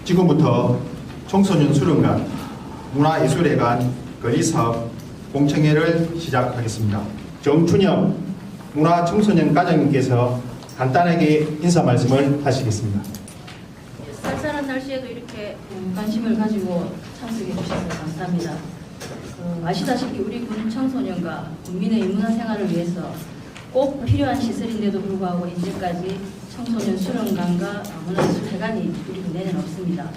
지금부터 청소년 수련관 문화예술회관 건립사업 공청회를 시작하겠습니다. 정춘영 문화청소년 과장님께서 간단하게 인사 말씀을 하시겠습니다. 쌀쌀한 날씨에도 이렇게 관심을 가지고 참석해 주셔서 감사합니다. 아시다시피 우리 군 청소년과 국민의 문화생활을 위해서 꼭 필요한 시설인데도 불구하고 현재까지 청소년 수련관과 문화예술회관이 우리 군에는 없습니다.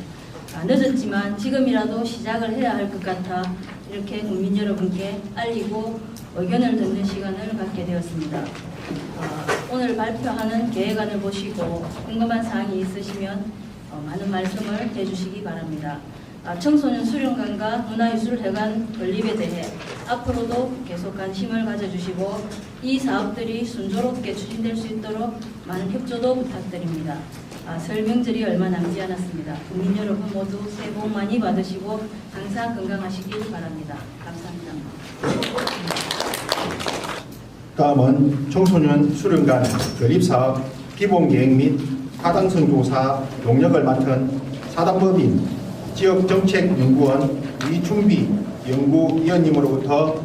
늦었지만 지금이라도 시작을 해야 할 것 같아 이렇게 국민 여러분께 알리고 의견을 듣는 시간을 갖게 되었습니다. 오늘 발표하는 계획안을 보시고 궁금한 사항이 있으시면 많은 말씀을 해주시기 바랍니다. 청소년 수련관과 문화예술회관 건립에 대해 앞으로도 계속 관심을 가져주시고 이 사업들이 순조롭게 추진될 수 있도록 많은 협조도 부탁드립니다. 설 명절이 얼마 남지 않았습니다. 국민 여러분 모두 새해 복 많이 받으시고 항상 건강하시길 바랍니다. 감사합니다. 다음은 청소년 수련관 건립사업 기본계획 및 타당성 조사 용역을 맡은 사단법인 지역정책연구원 이춘비 연구위원님으로부터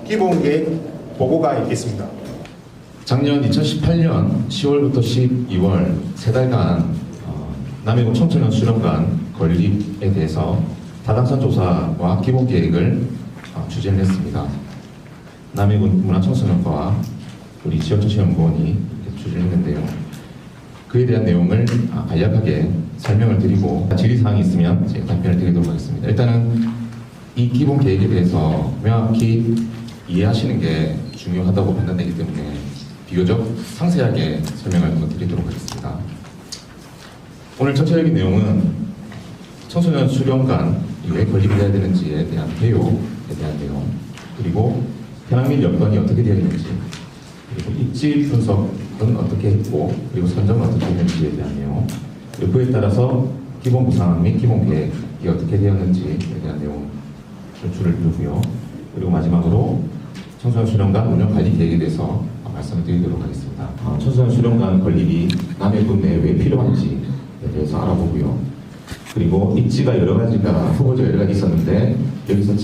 기본계획 보고가 있겠습니다. 작년 2018년 10월부터 12월 세 달간 남해군 청소년 수련관 건립에 대해서 타당성 조사와 기본계획을 추진을 했습니다. 남해군 문화청소년과와 우리 지역정책연구원이 추진했는데요. 그에 대한 내용을 간략하게 설명을 드리고 질의사항이 있으면 제가 답변을 드리도록 하겠습니다. 일단은 이 기본계획에 대해서 명확히 이해하시는 게 중요하다고 판단되기 때문에 비교적 상세하게 설명을 드리도록 하겠습니다. 오늘 전체적인 내용은 청소년 수련관이 왜 건립이 되어야 되는지에 대한 개요에 대한 내용, 그리고 현황 및 여건이 어떻게 되어 있는지, 그리고 입지 분석은 어떻게 했고, 그리고 선정은 어떻게 했는지에 대한 내용, 그리고 그에 따라서 기본 구상 및 기본 계획이 어떻게 되었는지에 대한 내용 줄을 두고요. 그리고 마지막으로 청소년 수련관 운영 관리 계획에 대해서 말씀을 드리도록 하겠습니다. 청소년 수련관 건립이 남해군 내에 왜 필요한지에 대해서 알아보고요. 그리고 입지가 여러 가지가 후보지가 여러 가지 있었는데 여기서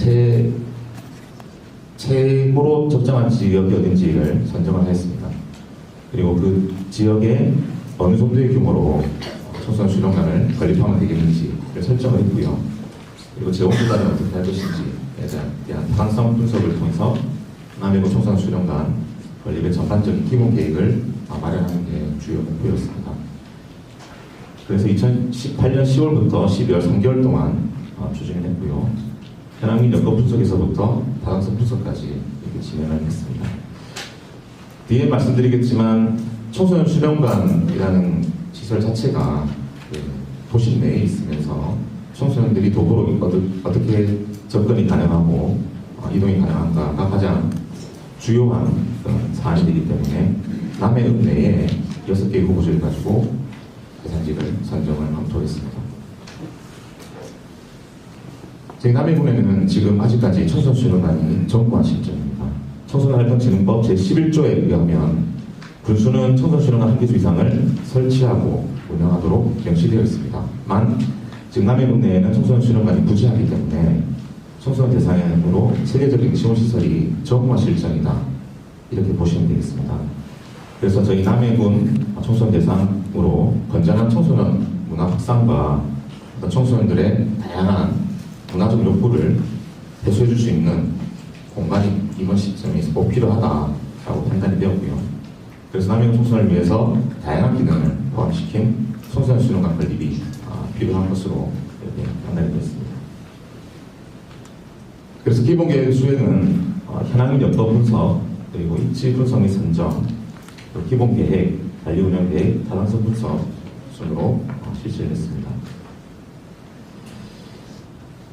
최고로 적정한 지역이 어딘지를 선정을 하였습니다. 그리고 그 지역에 어느 정도의 규모로 청소년 수련관을 건립하면 되겠는지를 설정을 했고요. 그리고 재원부담이 어떻게 할 것인지에 대한 타당성 분석을 통해서 남해군 청소년 수련관 건립의 전반적인 기본 계획을 마련하는 게 주요 목표였습니다. 그래서 2018년 10월부터 12월 3개월 동안 추진을 했고요. 현황 및 여건 분석에서부터 타당성 분석까지 이렇게 진행을 했습니다. 뒤에 말씀드리겠지만 청소년 수련관이라는 시설 자체가 도시 내에 있으면서 청소년들이 도보로 어떻게 접근이 가능하고 이동이 가능한가가 가장 주요한 사안이기 때문에 남해읍 내에 6개의 후보지를 가지고 대상지를 선정을 검토했습니다. 저희 남해군에는 지금 아직까지 청소년 수련관이 정부화 실정입니다. 청소년활동진흥법 제11조에 의하면 군수는 청소년 수련관 1개 이상을 설치하고 운영하도록 명시되어 있습니다. 지금 남해군 내에는 청소년 수련관이 부재하기 때문에 청소년 대상으로 세계적인 지원시설이 정부화 실정이다, 이렇게 보시면 되겠습니다. 그래서 저희 남해군 청소년 대상으로 건전한 청소년 문화 확산과 청소년들의 다양한 문화적 욕구를 해소해 줄 수 있는 공간이 이번 시점에서 꼭 필요하다라고 판단이 되었고요. 그래서 남해군 청소년을 위해서 다양한 기능을 포함시킨 청소년 수련관 건립이 필요한 것으로 이렇게 판단이 되었습니다. 그래서 기본계획 수행은 현황 및 여건 분석, 그리고 입지 분석 및 선정, 기본계획, 관리운영계획, 타당성 분석 순으로 실시를 했습니다.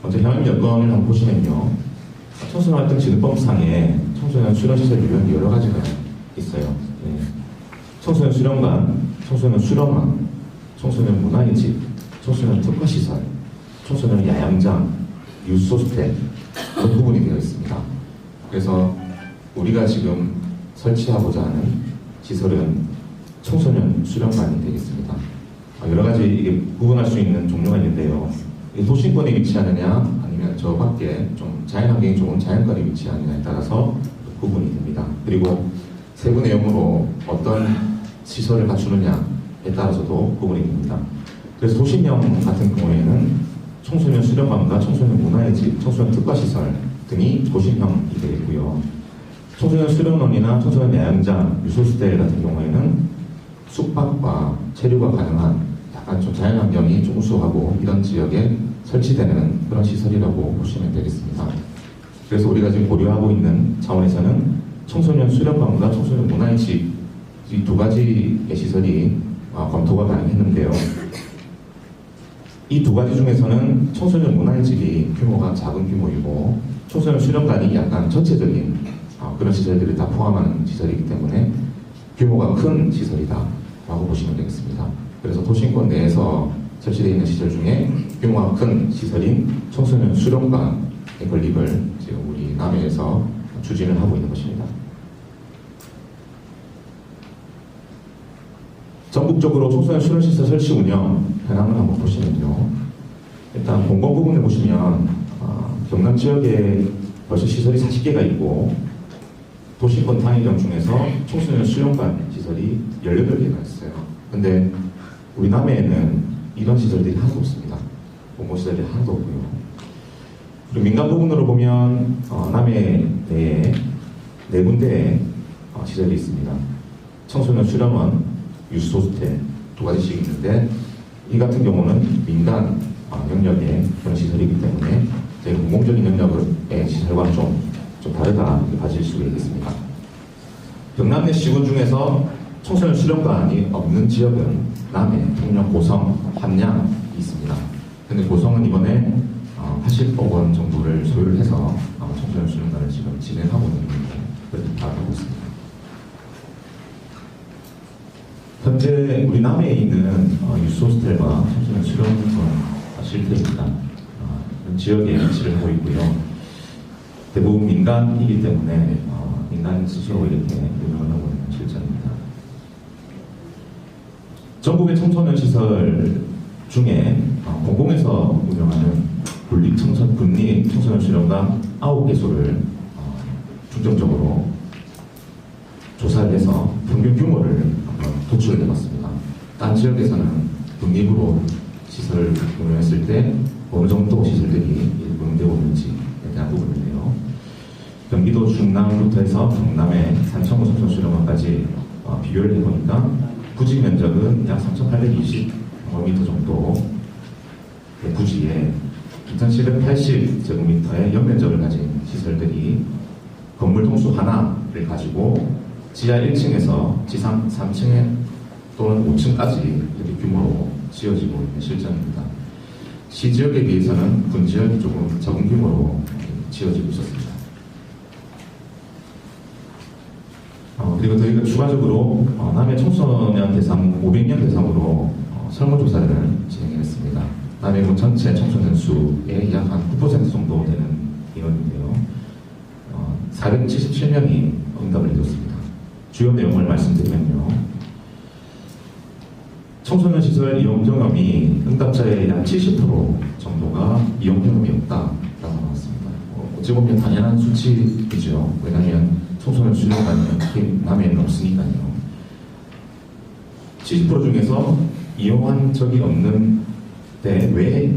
먼저 현황 및 여건을 한번 보시면요. 청소년활동진흥법상에 청소년 수련시설 유형이 여러 가지가 있어요. 청소년 수련관, 청소년 수련원, 청소년 문화의 집, 청소년 특화시설, 청소년 야영장, 유소스텝 그런 부분이 되어 있습니다. 그래서 우리가 지금 설치하고자 하는 시설은 청소년 수련관이 되겠습니다. 여러 가지 이게 구분할 수 있는 종류가 있는데요. 이 도심권에 위치하느냐 아니면 저 밖에 좀 자연환경이 좋은 자연권에 위치하느냐에 따라서 구분이 됩니다. 그리고 세부 내용으로 어떤 시설을 갖추느냐에 따라서도 구분이 됩니다. 그래서 도심형 같은 경우에는 청소년 수련관과 청소년 문화의 집, 청소년 특화시설 등이 도심형이 되겠고요. 청소년 수련원이나 청소년 야영장, 유소시대 같은 경우에는 숙박과 체류가 가능한 약간 좀 자연환경이 좀 우수하고 이런 지역에 설치되는 그런 시설이라고 보시면 되겠습니다. 그래서 우리가 지금 고려하고 있는 차원에서는 청소년 수련관과 청소년 문화의 집, 이 두 가지의 시설이 검토가 가능했는데요. 이 두 가지 중에서는 청소년 문화의 집이 규모가 작은 규모이고 청소년 수련관이 약간 전체적인 그런 시설들을 다 포함하는 시설이기 때문에 규모가 큰 시설이다 라고 보시면 되겠습니다. 그래서 도심권 내에서 설치되어 있는 시설 중에 규모가 큰 시설인 청소년 수련관의 건립을 지금 우리 남해에서 추진을 하고 있는 것입니다. 전국적으로 청소년 수련시설 설치 운영 현황을 한번 보시면요. 일단 공공 부분을 보시면 경남 지역에 벌써 시설이 40개가 있고 도시권 단위령 중에서 청소년 수련관 시설이 18개가 있어요. 근데 우리 남해에는 이런 시설들이 하나도 없습니다. 공공시설이 하나도 없고요. 그리고 민간 부분으로 보면 남해 내에 4군데의 시설이 있습니다. 청소년 수련원, 유소호스텔 두 가지씩 있는데 이 같은 경우는 민간 영역의 그런 시설이기 때문에 저희 공공적인 영역의 시설과 좀 다르다 이렇게 봐질 수가 있겠습니다. 경남 내 시군 중에서 청소년 수련관이 없는 지역은 남해, 통영, 고성, 함양이 있습니다. 그런데 고성은 이번에 80억 원 정도를 소유를 해서 청소년 수련관을 지금 진행하고 있는 그렇게 파악하고 있습니다. 현재 우리 남해에 있는 유소호스텔과 청소년 수련관 실태입니다. 지역에 위치를 하고 있고요. 대부분 민간이기 때문에 민간 스스로 이렇게 운영을 하고 있는 실정입니다. 전국의 청소년 시설 중에 공공에서 운영하는 분리 청소년 수련관 9개소를 중점적으로 조사를 해서 평균 규모를 도출을 해봤습니다. 딴 지역에서는 독립으로 시설을 운영했을 때 어느 정도 시설들이 운영되고 있는지에 대한 부분인데요. 경기도 중남부터 해서 경남의 산청구 청소년 수련관까지 비교를 해보니까 부지 면적은 약 3,820제곱미터 정도 부지에 2,780제곱미터의 연면적을 가진 시설들이 건물 동수 하나를 가지고 지하 1층에서 지상 3층에 또는 5층까지 이렇게 규모로 지어지고 있는 실정입니다. 시지역에 비해서는 군지역이 조금 적은 규모로 지어지고 있었습니다. 그리고 저희가 추가적으로 남해 청소년 대상 500명 대상으로 설문조사를 진행했습니다. 남해군 전체 청소년 수의 약 한 9% 정도 되는 인원인데요. 477명이 응답을 해줬습니다. 주요 내용을 말씀드리면요. 청소년 시설 이용 경험이 응답자의 약 70% 정도가 이용 경험이 없다라고 나왔습니다. 어찌 보면 당연한 수치이죠. 왜냐하면 청소년 수련관이 남해에는 없으니까요. 70% 중에서 이용한 적이 없는데 왜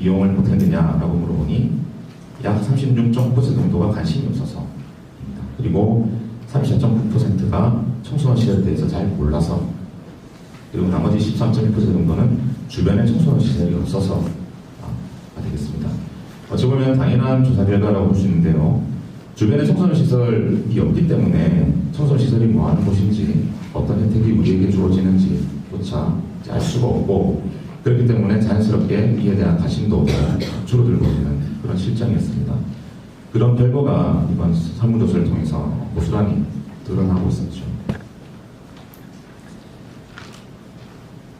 이용을 못했느냐라고 물어보니 약 36.9% 정도가 관심이 없어서입니다. 그리고 34.9%가 청소년 시설에 대해서 잘 몰라서, 그리고 나머지 13.1% 정도는 주변에 청소년 시설이 없어서가 되겠습니다. 어찌 보면 당연한 조사 결과라고 볼 수 있는데요. 주변에 청소년 시설이 없기 때문에 청소년 시설이 뭐 하는 곳인지, 어떤 혜택이 우리에게 주어지는지조차 알 수가 없고, 그렇기 때문에 자연스럽게 이에 대한 관심도 줄어들고 있는 그런 실정이었습니다. 그런 결과가 이번 설문조사를 통해서 고스란히 드러나고 있었죠.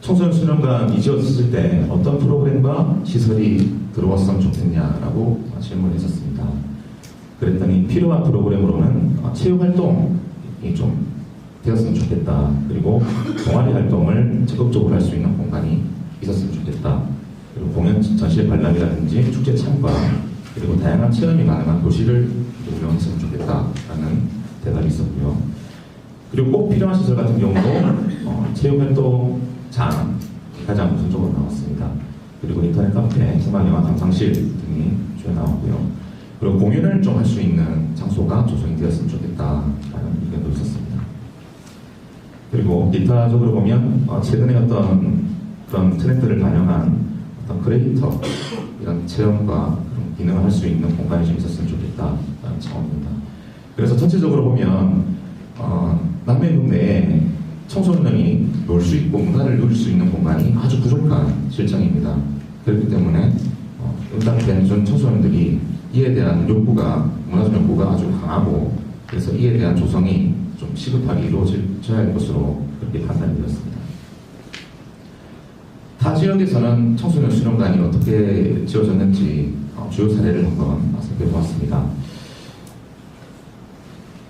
청소년 수련관이 지었을 때 어떤 프로그램과 시설이 들어왔으면 좋겠냐라고 질문을 했었습니다. 그랬더니 필요한 프로그램으로는 체육활동이 좀 되었으면 좋겠다. 그리고 동아리 활동을 적극적으로 할 수 있는 공간이 있었으면 좋겠다. 그리고 공연 전시회 관람이라든지 축제 참가, 그리고 다양한 체험이 가능한 도시를 운영했으면 좋겠다라는 대답이 있었고요. 그리고 꼭 필요한 시설 같은 경우도 체육활동장 가장 우선적으로 나왔습니다. 그리고 인터넷 카페, 음악영화 감상실 등이 주요 나왔고요. 그리고 공연을 좀 할 수 있는 장소가 조성이 되었으면 좋겠다라는 의견도 있었습니다. 그리고 기타적으로 보면 최근에 어떤 그런 트렌드를 반영한 어떤 크리에이터 이런 체험과 그런 기능을 할 수 있는 공간이 좀 있었으면 좋겠다라는 차원입니다. 그래서 전체적으로 보면 남해군 내에 청소년이 놀 수 있고 문화를 누릴 수 있는 공간이 아주 부족한 실정입니다. 그렇기 때문에 일단 청소년들이 이에 대한 욕구가, 문화적 욕구가 아주 강하고, 그래서 이에 대한 조성이 좀 시급하게 이루어져야 할 것으로 그렇게 판단이 되었습니다. 타 지역에서는 청소년 수련관이 어떻게 지어졌는지 주요 사례를 한번 살펴보았습니다.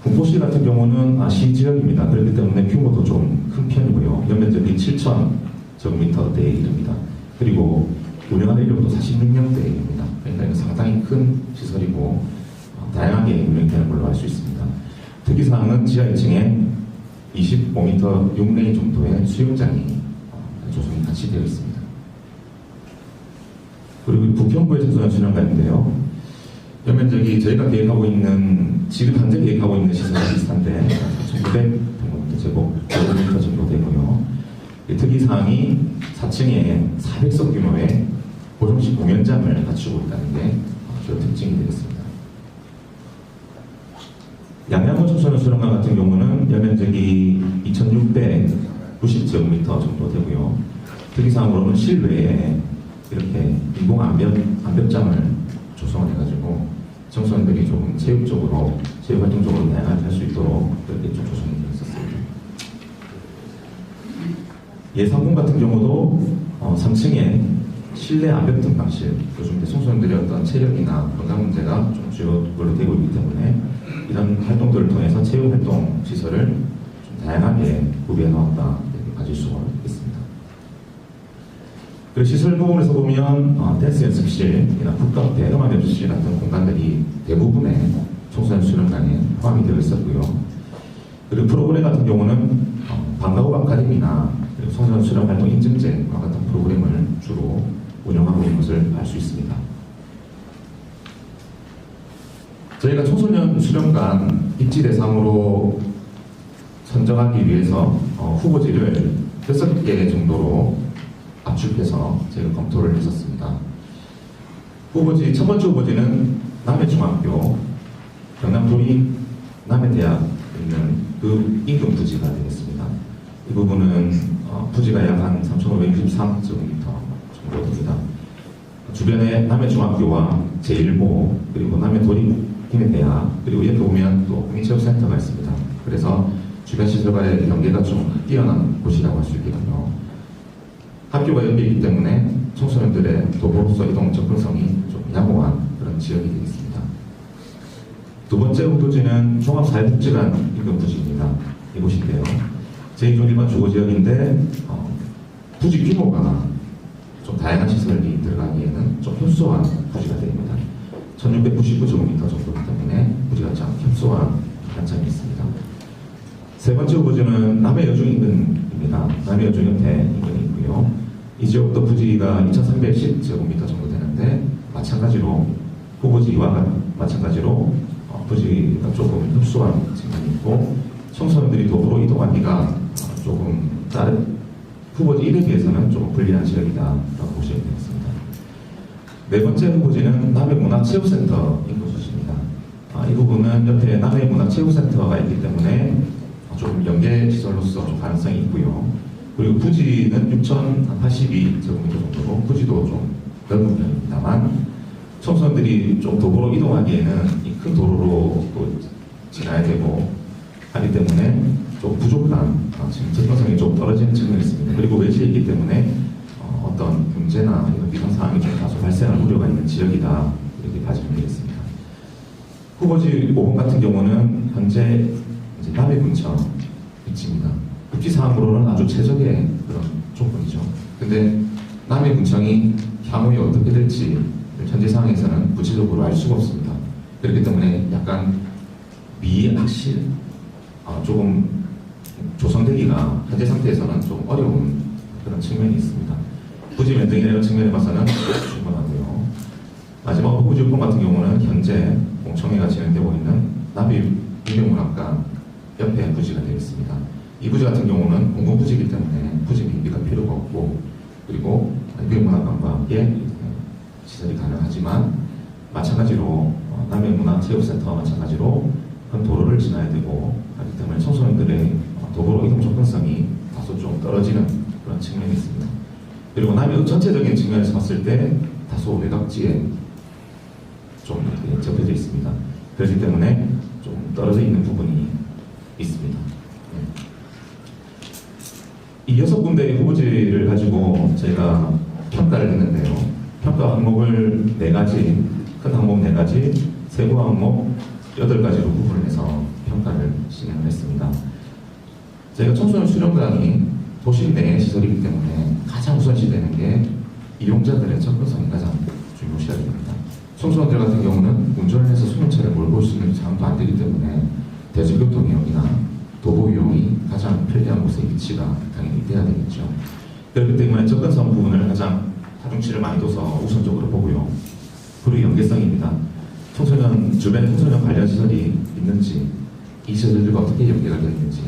군포시 같은 경우는 시지역입니다. 그렇기 때문에 규모도 좀 큰 편이고요. 연면적이 7,000제곱미터대에 이릅니다. 그리고 운영하는 인력도 46명대입니다. 그러니까 상당히 큰 시설이고 다양하게 운영되는 걸로 알 수 있습니다. 특이사항은 지하 2층에 25m 6레인 정도의 수영장이 조성이 같이 되어 있습니다. 그리고 북형부의 청소년 수련관인데요. 연면적이 저희가 계획하고 있는, 지금 현재 계획하고 있는 시설과 비슷한데 1,900제곱미터 정도 되고요. 특이사항이 4층에 400석 규모의 고정식 공연장을 갖추고 있다는 게 주요 특징이 되겠습니다. 양양군 청소년 수련관 같은 경우는 연면적이 2,690제곱미터 정도 되고요. 특이사항으로는 실외에 이렇게 인공 암벽장을 조성을 해가지고 청소년들이 조금 체육적으로, 체육활동적으로 다양하게 할 수 있도록 그렇게 좀 조성이 되어 있었습니다. 예산군 같은 경우도 3층에 실내 암벽 등반실, 요즘 청소년들이 어떤 체력이나 건강 문제가 좀 주요로 되고 있기 때문에 이런 활동들을 통해서 체육활동 시설을 좀 다양하게 구비해 놓았다 이렇게 가질 수가 있습니다. 그리고 시설 부분에서 보면 댄스 연습실이나 북카페, 음악 연습실 같은 공간들이 대부분의 청소년 수련관에 포함이 되어 있었고요. 그리고 프로그램 같은 경우는 방과후 아카데미나 청소년 수련 활동 인증제와 같은 프로그램을 주로 운영하고 있는 것을 알 수 있습니다. 저희가 청소년 수련관 입지 대상으로 선정하기 위해서 후보지를 6개 정도로 압축해서 저희가 검토를 했었습니다. 후보지, 첫 번째 후보지는 남해중학교, 경남도립 남해대학 있는 그 인근 부지가 되겠습니다. 이 부분은 부지가 약 한 3,563제곱미터 정도 됩니다. 주변에 남해중학교와 제1보, 그리고 남해도립국민대학, 그리고 옆에 보면 또 국민체육센터가 있습니다. 그래서 주변 시설과의 연계가 좀 뛰어난 곳이라고 할 수 있겠고요. 학교가 옆에 있기 때문에 청소년들의 도보로서 이동 접근성이 좀 양호한 그런 지역이 되겠습니다. 두 번째 후보지는 종합사회복지관 인근 부지입니다. 이곳인데요. 제2종 일반 주거지역인데 부지 규모가 좀 다양한 시설이 들어가기에는 좀 협소한 부지가 됩니다. 1699제곱미터 정도이기 때문에 부지가 참 협소한 단점이 있습니다. 세 번째 후보지는 남해여중 인근입니다. 남해여중 옆에 인근이 있고요. 이 지역도 부지가 2310제곱미터 정도 되는데 마찬가지로 후보지와 마찬가지로 부지가 조금 협소한 측면이 있고 청소년들이 도보로 이동하기가 조금 다른 후보지 1에 비해서는 조금 불리한 지역이다라고 보시면 되겠습니다. 네 번째 후보지는 남해문화체육센터 인구수지입니다. 이 부분은 옆에 남해문화체육센터가 있기 때문에 조금 연계시설로서 좀 가능성이 있고요. 그리고 부지는 6,082제곱미터 정도로 부지도 좀 넓은 편입니다만 청소년들이 좀 도보로 이동하기에는 이 큰 도로로 또 지나야 되고 하기 때문에 좀 부족한 지금 접근성이 좀 떨어지는 측면이 있습니다. 그리고 외지에 있기 때문에 어떤 문제나 이런 비상 상황이 좀 다소 발생할 우려가 있는 지역이다 이렇게 봐주면 되겠습니다. 후보지 5번 같은 경우는 현재 이제 남해군청 위치입니다. 입지 사항으로는 아주 최적의 그런 조건이죠. 근데 남해군청이 향후에 어떻게 될지 현재 상황에서는 구체적으로 알 수가 없습니다. 그렇기 때문에 약간 미확실, 조금 조성되기가 현재 상태에서는 좀 어려운 그런 측면이 있습니다. 부지 면적이나 이런 측면에 봐서는 충분하고요. 마지막 후보지역권 같은 경우는 현재 공청회가 진행되고 있는 남이문학관 옆에 부지가 되어 있습니다. 이 부지 같은 경우는 공공부지이기 때문에 부지 비비가 필요가 없고, 그리고 남이문학관과 함께 시설이 가능하지만 마찬가지로 남해문화체육센터와 마찬가지로 한 도로를 지나야 되고 하기 때문에 청소년들의 도로 이동 접근성이 다소 좀 떨어지는 그런 측면이 있습니다. 그리고 남해 전체적인 측면에서 봤을 때 다소 외곽지에 좀 이렇게 접해져 있습니다. 그렇기 때문에 좀 떨어져 있는 부분이 있습니다. 이 6군데의 후보지를 가지고 저희가 평가를 했는데요. 평가 항목을 4가지, 큰 항목 4가지, 세부 항목 8가지로 구분을 해서 평가를 진행을 했습니다. 저희가 청소년 수련관이 도시 내 시설이기 때문에 가장 우선시되는 게 이용자들의 접근성이 가장 중요시해야 됩니다. 청소년들 같은 경우는 운전을 해서 수면차를 몰고 올 수 있는 상황도 안 되기 때문에 대중교통 이용이나 도보 이용이 가장 편리한 곳에 위치가 당연히 돼야 되겠죠. 그렇기 때문에 접근성 부분을 가장 가중치를 많이 둬서 우선적으로 보고요. 그리고 연계성입니다. 청소년, 주변에 청소년 관련 시설이 있는지, 이 시설들과 어떻게 연계가 되어 있는지,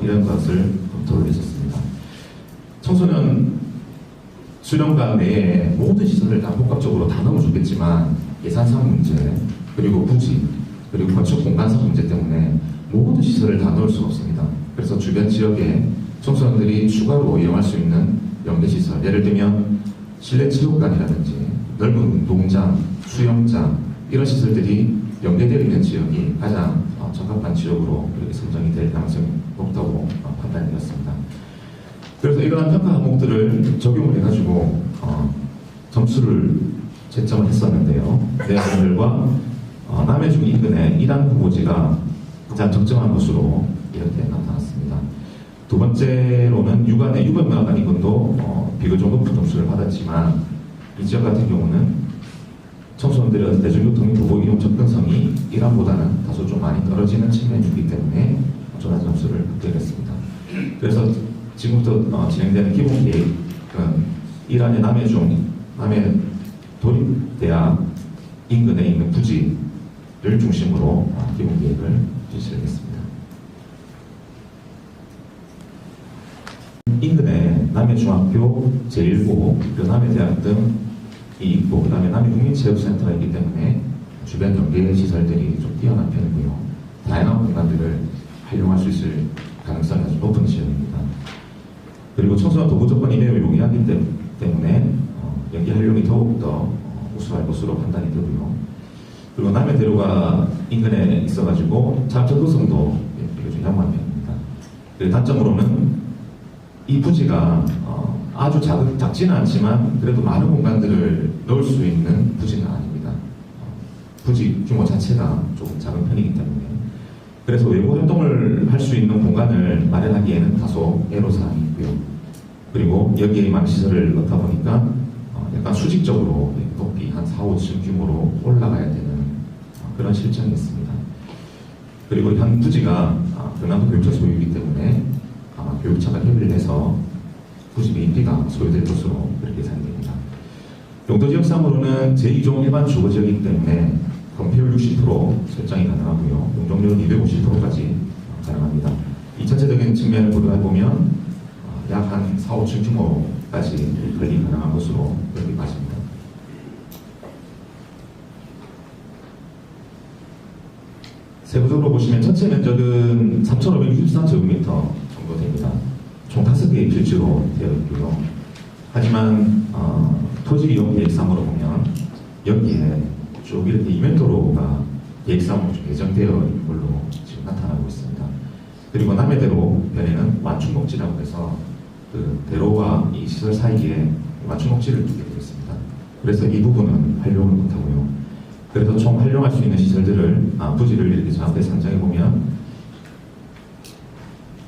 이런 것을 검토를 했었습니다. 청소년 수련관 내에 모든 시설을 다 복합적으로 다 넣어주겠지만 예산상 문제, 그리고 부지, 그리고 건축 공간상 문제 때문에 모든 시설을 다 넣을 수가 없습니다. 그래서 주변 지역에 청소년들이 추가로 이용할 수 있는 연계시설, 예를 들면 실내 체육관이라든지 넓은 운동장, 수영장, 이런 시설들이 연계되어 있는 지역이 가장 적합한 지역으로 이렇게 선정이 될 가능성이 높다고 판단이 되었습니다. 그래서 이러한 평가 항목들을 적용을 해가지고 점수를 채점을 했었는데요. 내용들과 남해중 인근의 1안 후보지가 가장 적정한 것으로 이렇게 나타났습니다. 두 번째로는 유관의 유관문화관 인근도 비교적 높은 점수를 받았지만 이 지역 같은 경우는 청소년들의 대중교통 도보 이용 접근성이 1안보다는 다소 좀 많이 떨어지는 측면이기 때문에 저런 점수를 획득했습니다. 그래서 지금부터 진행되는 기본계획은 1안의 남해 도립대학 인근에 있는 부지를 중심으로 기본계획을 실시하겠습니다. 인근에 남해중학교, 제1고, 그리고 남해대학 등이 있고, 그 다음에 남해국민체육센터가 있기 때문에 주변 연계 시설들이 좀 뛰어난 편이고요. 다양한 공간들을 활용할 수 있을 가능성이 아주 높은 지역입니다. 그리고 청소년 도보 조건이 매우 용이하기 때문에 연계 활용이 더욱더 우수할 것으로 판단이 되고요. 그리고 남해대로가 인근에 있어가지고 자전거성도 좀 양호한 편입니다. 그 단점으로는 이 부지가 아주 작지는 않지만 그래도 많은 공간들을 넣을 수 있는 부지는 아닙니다. 부지 규모 자체가 조금 작은 편이기 때문에 그래서 외부 활동을 할 수 있는 공간을 마련하기에는 다소 애로사항이 있고요. 그리고 여기에 많은 시설을 넣다 보니까 약간 수직적으로 높이 한 4, 5층 규모로 올라가야 되는 그런 실정이 있습니다. 그리고 현 부지가 경남도 교육청 소유이기 때문에 아마 교육청과 협의를 해서 부지 매입비가 소요될 것으로 그렇게 예상이 됩니다. 용도 지역상으로는 제2종 일반 주거지역이기 때문에 건폐율 60% 설정이 가능하고요. 용적률은 250%까지 가능합니다. 이 전체적인 측면을 고려해보면 약 한 4, 5층 규모까지 관리 가능한 것으로 여기 맞습니다. 세부적으로 보시면 전체 면적은 3,563제곱미터 정도 됩니다. 총 5개의 필지로 되어 있고요. 하지만 토지 이용 계획상으로 보면 여기에 쭉 이렇게 이면도로가 계획상으로 예정되어 있는 걸로 지금 나타나고 있습니다. 그리고 남해대로 편에는 완충목지라고 해서 그 대로와 이 시설 사이에 완충목지를 두게 되어 있습니다. 그래서 이 부분은 활용을 못하고요. 그래서 총 활용할 수 있는 시설들을 부지를 이렇게 정확하게 산정해 보면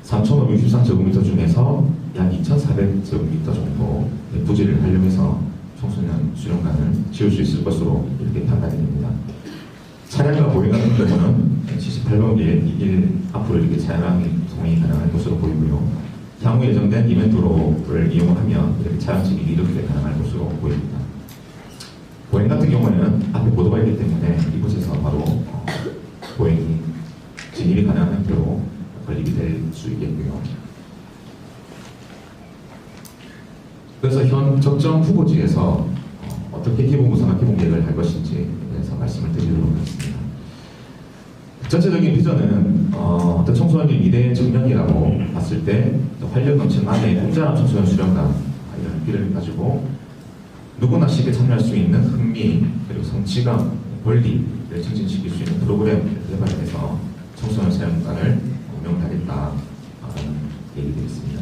3,563제곱미터 중에서 약 2,400제곱미터 정도 부지를 활용해서 청소년 수련관을 지을 수 있을 것으로 이렇게 판단이 됩니다. 차량과 보행 같은 경우는 78번기에 이길 앞으로 이렇게 차량이 통행이 가능할 것으로 보이고요. 향후 예정된 이벤트로를 이용하면 이렇게 차량 진입이 이렇게 가능할 것으로 보입니다. 보행 같은 경우는 앞에 보도가 있기 때문에 이곳에서 바로 보행이 진입이 가능한 형태로 건립이 될 수 있겠고요. 그래서 현 적정 후보지에서 어떻게 기본 구성과 기본 계획을 할 것인지에 대해서 말씀을 드리도록 하겠습니다. 전체적인 비전은 어떤 청소년의 미래의 정령이라고 봤을 때 활력 넘치는 안에 풍자한 청소년 수련관 이런 길을 가지고 누구나 쉽게 참여할 수 있는 흥미 그리고 성취감, 권리를 증진시킬 수 있는 프로그램을 개발해서 청소년 수련관을 운영하겠다는 얘기들이 있습니다.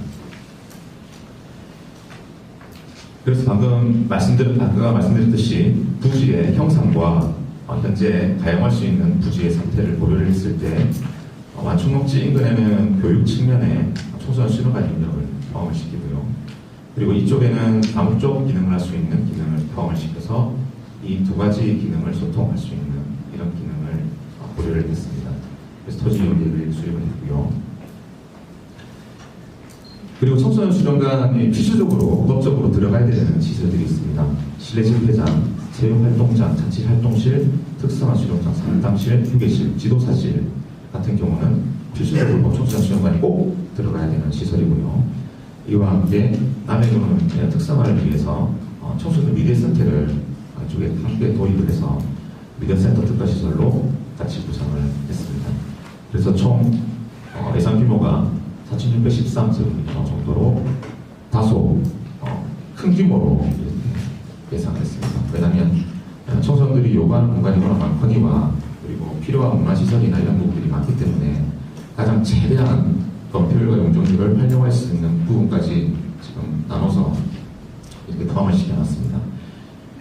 그래서 방금 말씀드렸듯이 부지의 형상과 현재 가용할 수 있는 부지의 상태를 고려를 했을 때 완충목지 인근에는 교육 측면에 청소년 수련관 인력을 포함을 시키고요. 그리고 이쪽에는 다목적 기능을 할 수 있는 기능을 포함을 시켜서 이 두 가지 기능을 소통할 수 있는 이런 기능을 고려를 했습니다. 그래서 토지 용역을 수립을 했고요. 그리고 청소년 수련관이 필수적으로 법적으로 들어가야 되는 시설들이 있습니다. 실내 집회장, 체육활동장, 자치활동실, 특성화 수련장, 상담실, 휴게실, 지도사실 같은 경우는 필수적으로 청소년 수련관이 꼭 들어가야 되는 시설이고요. 이와 함께 남해군은 특성화를 위해서 청소년 미디어센터를 이쪽에 함께 도입을 해서 미디어센터 특화시설로 같이 구성을 했습니다. 그래서 총 예산 규모가 4,613제곱미터 정도로 다소 큰 규모로 예상했습니다. 왜냐하면 청소년들이 요구하는 공간이 워낙 많거니와 그리고 필요한 문화시설이나 이런 부분들이 많기 때문에 가장 최대한 건폐율과 용적률을 활용할 수 있는 부분까지 지금 나눠서 이렇게 포함을 시켜놨습니다.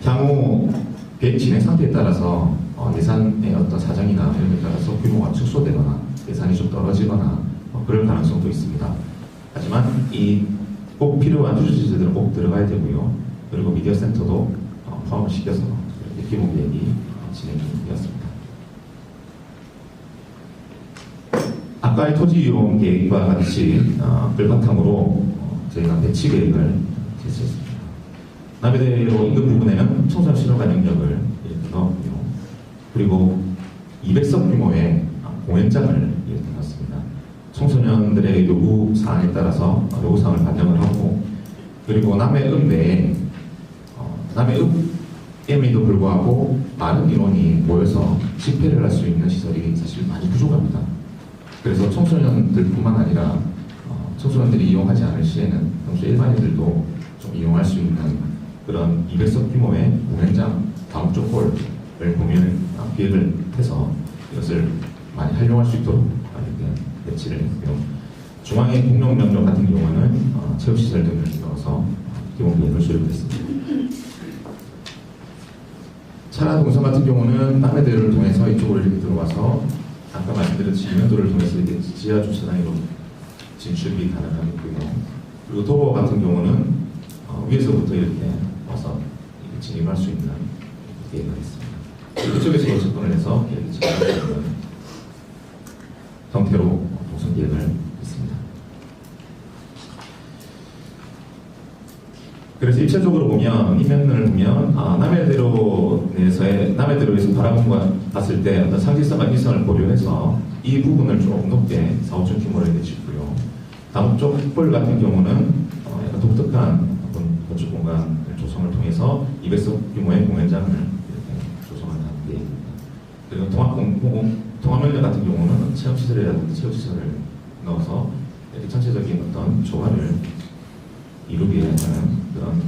향후 계획 진행 상태에 따라서 예산의 어떤 사정이나 이런 데 따라서 규모가 축소되거나 예산이 좀 떨어지거나 그럴 가능성도 있습니다. 하지만 이 꼭 필요한 주주시설들은 꼭 들어가야 되고요. 그리고 미디어 센터도 포함을 시켜서 이렇게 기본 계획이 진행이 되었습니다. 아까의 토지 이용 계획과 같이 그걸 바탕으로 저희가 배치 계획을 제시했습니다. 남해대로 인근 부분에는 청소년 수련관 영역을 이렇게 넣었고요. 그리고 200석 규모의 공연장을 이렇게 넣었습니다. 청소년들의 요구 사항에 따라서 요구 사항을 반영을 하고, 그리고 남해읍 내에 남해읍임에도 불구하고 많은 인원이 모여서 집회를 할 수 있는 시설이 사실 많이 부족합니다. 그래서 청소년들뿐만 아니라 청소년들이 이용하지 않을 시에는 평소 일반인들도 좀 이용할 수 있는 그런 200석 규모의 공연장 다목적 홀을 계획을 해서 이것을 많이 활용할 수 있도록 이렇게 배치를 했고요. 중앙의 공용명령 같은 경우는 체육시설 등을 넣어서 기본 계획을 수립했습니다. 차라 동선 같은 경우는 남해대를 통해서 이쪽으로 이렇게 들어와서 아까 말씀드렸듯이 이면도를 통해서 이렇게 지하 주차장으로 진출이 가능하겠고요. 그리고 도로 같은 경우는 위에서부터 이렇게 와서 이렇게 진입할 수 있는 계획을 했습니다. 이쪽에서 접근을 해서 이렇게 진입할 수 있는 형태로 동선 계획을 했습니다. 그래서 일차적으로 보면 이면을 보면 남해대로에서 바라본과 봤을 때 어떤 상징성과 일성을 고려해서 이 부분을 조금 높게 4,5천 규모를 내짓고요. 다목적 홀 같은 경우는 약간 독특한 어떤 건축 공간을 조성을 통해서 200석 규모의 공연장을 이렇게 조성하는 계획입니다. 그리고 통합면적 같은 경우는 체험시설이라든지 체육시설을 넣어서 이렇게 전체적인 어떤 조화를 이루기 위해서는 그런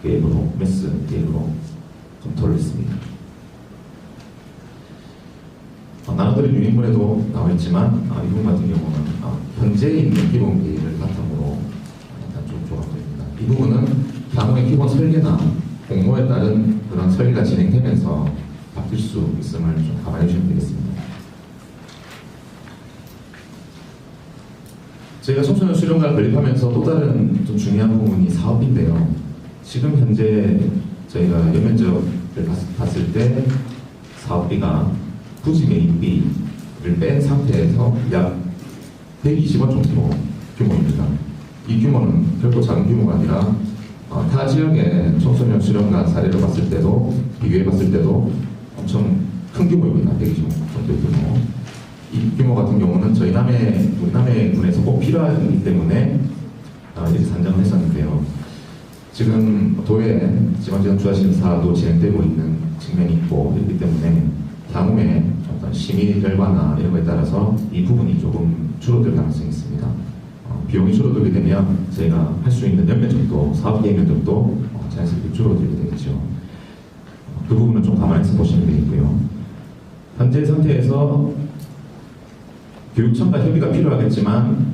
계획으로, 매스 계획으로 검토를 했습니다. 나눠드린 유인물에도 나와 있지만 이 부분 같은 경우는 현재 있는 기본 계획을 바탕으로 일단 좀 조합됩니다. 이 부분은 향후의 기본 설계나 공모에 따른 그런 설계가 진행되면서 바뀔 수 있음을 좀 감안해 주시면 되겠습니다. 저희가 청소년 수련관을 건립하면서 또 다른 좀 중요한 부분이 사업인데요. 지금 현재 저희가 연면적을 봤을 때 사업비가 부지 매입비를 뺀 상태에서 약 120원 정도 규모입니다. 이 규모는 결코 작은 규모가 아니라 타 지역의 청소년 수련관 사례를 봤을 때도 비교해 봤을 때도 엄청 큰 규모입니다. 120원 정도의 규모. 이 규모 같은 경우는 우리 남해군에서 꼭 필요하기 때문에 이렇게 산정을 했었는데요. 지금 도에 지방지원 주화심사도 진행되고 있는 측면이 있고 있기 때문에 향후에 어떤 심의 결과나 이런 거에 따라서 이 부분이 조금 줄어들 가능성이 있습니다. 비용이 줄어들게 되면 저희가 할 수 있는 연면적도, 사업 계획면적도 자연스럽게 줄어들게 되겠죠. 그 부분은 좀 감안해서 보시면 되겠고요. 현재 상태에서 교육청과 협의가 필요하겠지만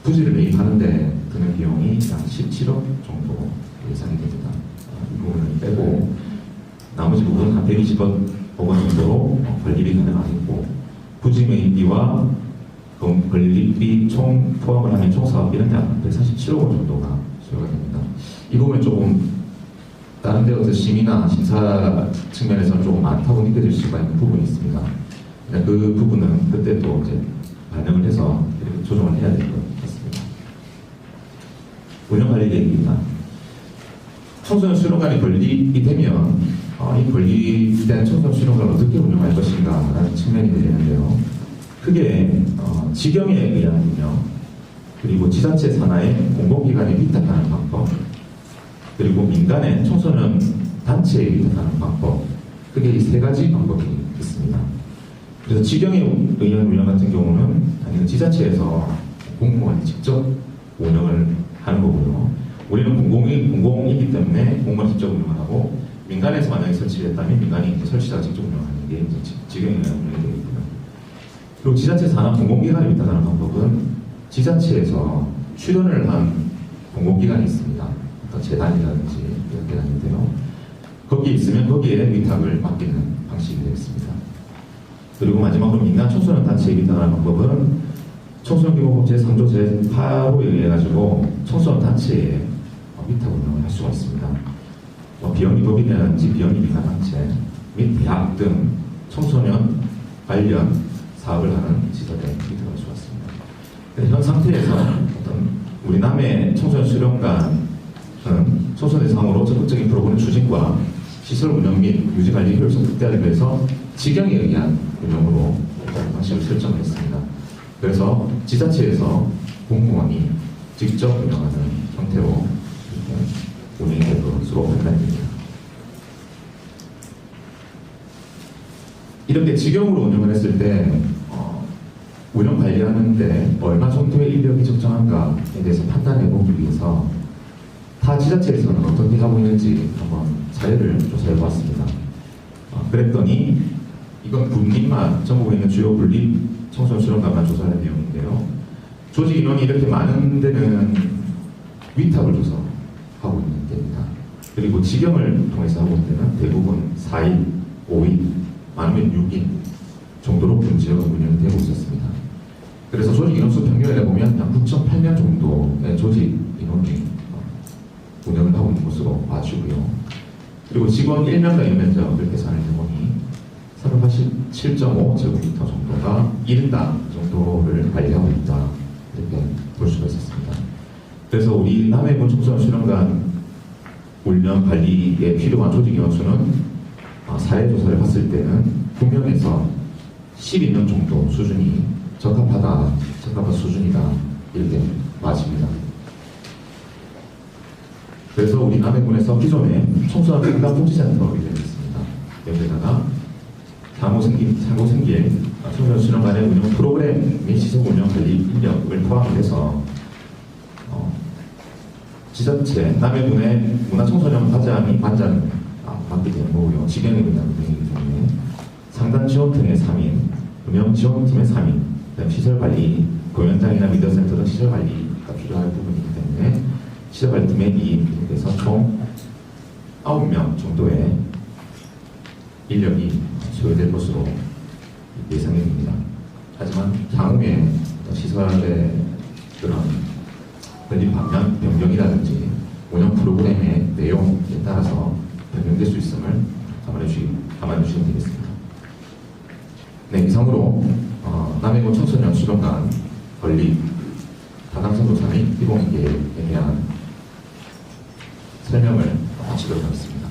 부지를 매입하는데 드는 비용이 약 17억 정도 예상이 됩니다. 이 부분을 빼고 나머지 부분은 한 120억 원 정도로 건립이 가능하겠고 부지 매입비와 건립비 총 포함을 하면 총 사업비는 약 147억 원 정도가 소요가 됩니다. 이 부분은 조금 다른 데 어떤 심의나 심사 측면에서는 조금 많다고 느껴질 수가 있는 부분이 있습니다. 그 부분은 그때 또 이제 반영을 해서 이렇게 조정을 해야 될 것 같습니다. 운영관리 계획입니다. 청소년 수련관이 건립이 되면 이 건립된 청소년 수련관을 어떻게 운영할 것인가 라는 측면이 되는데요. 크게 지경에 의한 운영, 그리고 지자체 산하의 공공기관에 위탁하는 방법, 그리고 민간의 청소년 단체에 위탁하는 방법, 크게 이 세 가지 방법이 있습니다. 그래서 지경에 의한 운영 같은 경우는 아니면 지자체에서 공무원이 직접 운영을 하는 거고요. 우리는 공공이기 때문에 공무원이 직접 운영을 하고 민간에서 만약에 설치를 했다면 민간이 설치자가 직접 운영하는 게 이제 지경에 의한 운영이 되겠고요. 그리고 지자체 산하 공공기관에 위탁하는 방법은 지자체에서 출연을 한 공공기관이 있습니다. 어떤 재단이라든지 이런 게 있는데요. 거기에 있으면 거기에 위탁을 맡기는 방식이 되겠습니다. 그리고 마지막으로 민간 청소년 단체에 위탁하는 방법은 청소년기본법 제3조 제8호에 의해 가지고 청소년 단체에 위탁 운영을 할 수가 있습니다. 비영리법이라든지 비영리 민간 단체 및 대학 등 청소년 관련 사업을 하는 시설에 위탁을 할 수가 있습니다. 현 상태에서 어떤 우리 남해 청소년 수련관은 청소년 대상으로 적극적인 프로그램 추진과 시설 운영 및 유지 관리 효율성 극대화를 위해서 지경에 의한 운영으로 방식을 설정했습니다. 그래서 지자체에서 공무원이 직접 운영하는 형태로 운영이 될 것으로 판단됩니다. 이렇게 지경으로 운영을 했을 때 운영 관리하는데 얼마 정도의 인력이 적정한가에 대해서 판단해 보기 위해서 타 지자체에서는 어떻게 하고 있는지 한번 사례를 조사해 보았습니다. 그랬더니 이건 군립만 전국에 있는 주요 군립 청소년 수련관만 조사한 내용인데요. 조직 인원이 이렇게 많은 데는 위탁을 줘서 하고 있는 데입니다. 그리고 지경을 통해서 하고 있는 데는 대부분 4인, 5인, 많으면 6인 정도로 군 지역은 운영이 되고 있었습니다. 그래서 조직 인원수 평균을 해보면 약 9.8명 정도의 조직 인원이 운영을 하고 있는 것으로 봐주고요. 그리고 직원 1명당 연면적을 계산을 해보니 387.5제곱미터 정도가 1인당 정도를 관리하고 있다. 이렇게 볼 수가 있었습니다. 그래서 우리 남해군 청소년 수련관 운영 관리에 필요한 조직 인원수는 사례 조사를 봤을 때는 군명에서 12명 정도 수준이 적합한 수준이다. 이렇게 맞습니다. 그래서 우리 남해군에서 기존에 청소년 상담복지센터를 운영했습니다. 여기다가 향후 생길 청소년 수련관의 운영 프로그램 및 시설 운영 관리 인력을 포함해서 지자체 남해군의 문화청소년 과장이 관장을 맡게 되는 거고요. 지경에 의한 운영이기 때문에 상담 지원팀의 3인, 운영 지원팀의 3인, 시설 관리, 공연장이나 미디어센터 등 시설 관리가 필요할 부분이기 때문에 시설 관리팀의 2인 이렇게 해서 총 9명 정도의 인력이 소요될 것으로 예상이 됩니다. 하지만 향후에 시설의 그런 건립 방향 변경이라든지 운영 프로그램의 내용에 따라서 변경될 수 있음을 감안해 주시면 되겠습니다. 네, 이상으로 남해군 청소년 수련관 건립 타당성 조사 및 기본 계획에 대한 설명을 마치도록 하겠습니다.